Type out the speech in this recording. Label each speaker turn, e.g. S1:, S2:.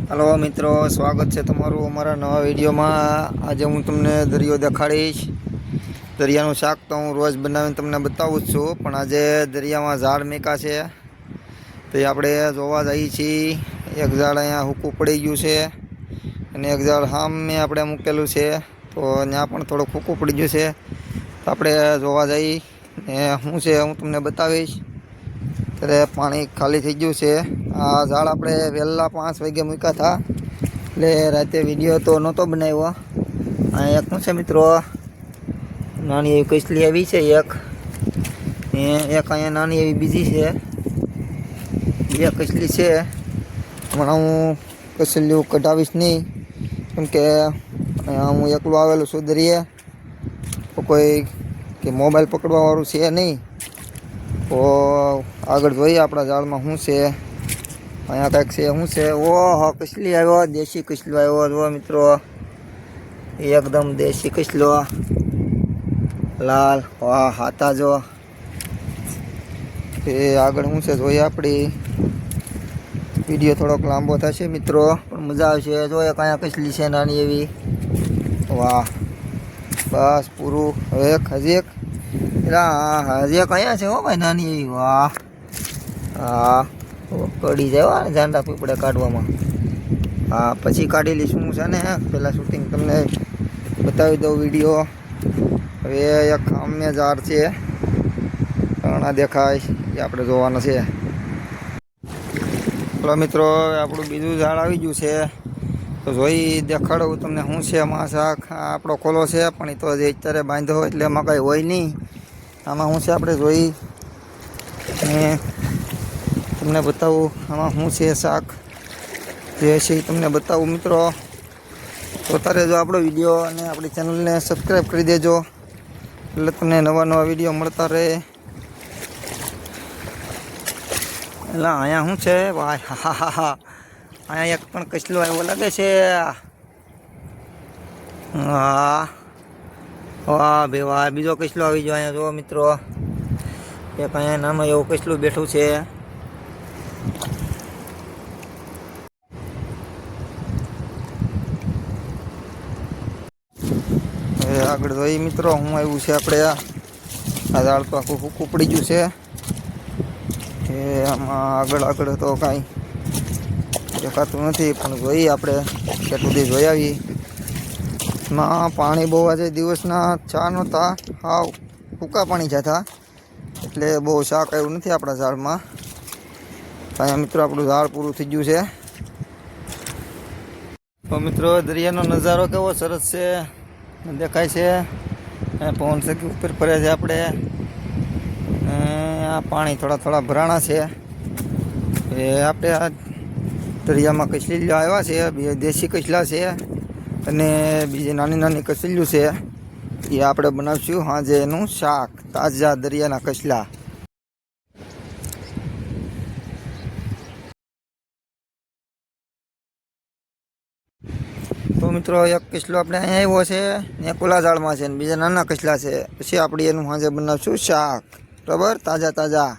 S1: Hello मित्रों, स्वागत है तमारू अमरा नवा वीडियो में। आज हूँ तमने दरियो देखाड़ीश। दरियाનું શાક तो हूँ रोज बनावीने तमने बतावुं ज छुं, पण आज दरिया में झाड़ मेका छे तो आपणे जोवा जईए छीए। एक झाड़ अहींया हूकું पड़ी गयुं छे अने एक झाड़ सामे आपणे मूकेलुं छे, तो त्यां पण थोडुंक हूकું पड़ी गयुं छे। तो आपणे जोवा जई ने शुं छे हूँ तमने बतावीश। ત્યારે પાણી ખાલી થઈ ગયું છે। આ ઝાડ આપણે વહેલા 5 વાગે મૂક્યા હતા, એટલે રાતે વિડીયો તો નહોતો બનાવ્યો। આ એક શું છે મિત્રો, નાની એવી કસલી આવી છે એક, ને એક અહીંયા નાની એવી બીજી છે, બે કસલી છે। હમણાં હું કસલીઓ કઢાવીશ નહીં, કેમ કે હું એકલો આવેલો છું દરિયે, તો કોઈ કે મોબાઈલ પકડવાવાળું છે નહીં। तो आग जोईए अपना झाड़ में शू से। अँ कईक से शू से, ओहो कछली आयो, देशी कछलो आयो जो मित्रों, एकदम देशी कछलो लाल। वाह हाथा जो आग शू से जोईए। अपनी विडियो थोड़ोक लांबो थशे मित्रों, पण मजा आवशे। जो एक अँ कछली है नानी एवी। वाह बस पूरू। एक हजी एक हजी एक अँ है हो भाई नानी एवी। वाह हाँ कड़ी जाए जांडा पीपड़े काढ़वामां। हाँ पछी काढ़ी लईशुं छे ने, पहला शूटिंग तमने बतावी दऊं विडियो। हवे एक सामे झाड़ छे, घणा देखाय ए आपणे जोवानुं छे। चलो मित्रों, आपणुं बीजुं झाड़ आवी गयुं छे, तो जोई देखाडું તમને શું છે આમાં શાક। આપણો ખોલો છે, પણ એ તો હજી અત્યારે બાંધ્યો એટલે એમાં કાંઈ હોય નહીં। આમાં શું છે આપણે જોઈ ને તમને બતાવું આમાં શું છે શાક જે છે તમને બતાવું મિત્રો। જોતા રહેજો આપણો વિડીયો અને આપણી ચેનલને સબસ્ક્રાઈબ કરી દેજો, એટલે તમને નવા નવા વિડીયો મળતા રહે। એટલે અહીંયા શું છે ભાઈ, હા હા હા, અહીંયા એક પણ કચલો આવ્યો લાગે છે। વાહ વાહ બે વાહ, બીજો કચલો આવી ગયો અહીંયા જો મિત્રો। એક અહીંયા નાનું એવું કચલું બેઠું છે। હવે આગળ જોઈએ મિત્રો હું આવ્યું છે આપણે। આ ઝાડ તો આખું સૂકું પડી ગયું છે। એ આમાં આગળ આગળ તો કાંઈ દેખાતું નથી, પણ જોઈએ આપણે કેટલું દી જોઈ આવી। માં પાણી બહુ આજે દિવસના 4 નહોતા, હાવ સૂકા પાણી જતા, એટલે બહુ શાક આવ્યું નથી આપણા ઝાડમાં। અહીંયા મિત્રો આપણું ઝાડ પૂરું થઈ ગયું છે। તો મિત્રો દરિયાનો નજારો કેવો સરસ છે દેખાય છે। પવન સખી ઉપર પડે છે આપણે। આ પાણી થોડા થોડા ભરાણા છે। એ આપણે આ દરિયામાં કચલીઓ આવ્યા છે, બે દેશી કચલા છે અને બીજી નાની નાની કચલીઓ છે। એ આપણે બનાવશું સાંજે એનું શાક, તાજા દરિયાના કચલા। તો મિત્રો એક કચલો આપણે અહીંયા આવ્યો છે ને કોલા ઝાડમાં છે ને બીજા નાના કચલા છે, પછી આપણે એનું સાંજે બનાવશું શાક, બરાબર, તાજા તાજા।